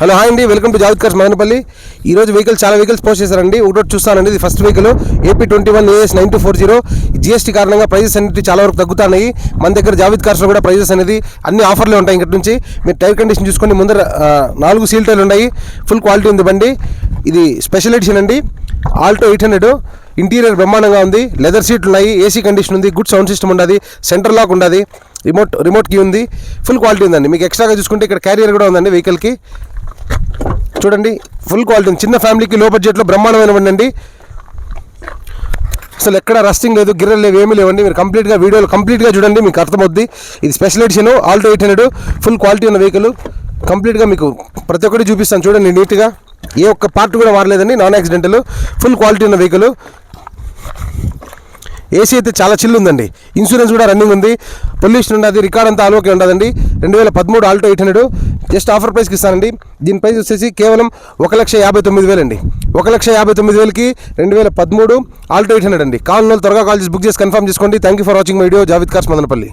Hello hi అండి, welcome to Javid cars Madanapalle. ఈరోజు చాలా వెహికల్స్ పోస్ట్ చేశారండి. ఒకటి చూస్తానండి, ఇది first vehicle AP21 AS 9240. GST కారణంగా ప్రైజెస్ అనేది చాలా వరకు తగ్గుతున్నాయి. మన దగ్గర జావిద్ కార్స్లో కూడా ప్రైజెస్ అనేది అన్ని ఆఫర్లు ఉంటాయి. ఇక్కడ నుంచి మీరు టైర్ కండిషన్ చూసుకొని ముందర 4 సీల్ టైర్లు ఉన్నాయి. ఫుల్ క్వాలిటీ ఉంది బండి. ఇది స్పెషల్ ఎడిషన్ అండి. ఆల్టో 800. ఇంటీరియర్ బ్రహ్మాండంగా ఉంది. లెదర్ సీట్లు ఉన్నాయి, ఏసీ కండిషన్ ఉంది, గుడ్ సౌండ్ సిస్టమ్ ఉండదు, సెంటర్ లాక్ ఉండదు, రిమోట్ కీ ఉంది. ఫుల్ క్వాలిటీ ఉందండి. మీకు ఎక్స్ట్రాగా చూసుకుంటే ఇక్కడ క్యారియర్ కూడా ఉందండి వెహికల్కి. చూడండి, ఫుల్ క్వాలిటీ ఉంది. చిన్న ఫ్యామిలీకి లో బడ్జెట్లో బ్రహ్మాండమైన అండి. అసలు ఎక్కడ రస్టింగ్ లేదు, గిర్రలు లేవు, ఏమీ లేవండి. మీరు వీడియోలు కంప్లీట్గా చూడండి, మీకు అర్థమవుద్ది. ఇది special edition Alto 800. Full quality ఉన్న వెహికల్. కంప్లీట్గా మీకు ప్రతి ఒక్కటి చూపిస్తాను చూడండి నీట్గా. ఏ ఒక్క పార్ట్ కూడా మారలేదండి, నాన్ యాక్సిడెంటల్. ఫుల్ క్వాలిటీ ఉన్న వెహికల్. ఏసీ అయితే చాలా చిల్లు ఉందండి. ఇన్సూరెన్స్ కూడా రన్నింగ్ ఉంది. పొల్యూషన్ ఉండదు, రికార్డ్ అంతా ఆలోకే ఉండదండి. 2013 ఆల్టో 800 జస్ట్ ఆఫర్ ప్రైస్కి ఇస్తానండి. దీని ప్రైస్ వచ్చేసి కేవలం 1,59,000 అండి. 1,59,000కి 2013 ఆల్టో 800 అండి. కాల్ త్వరగా కాల్ చేసి బుక్ చేసి కన్ఫర్మ్ చేసుకోండి. Thank you for watching my video. Javid cars Madanapalle.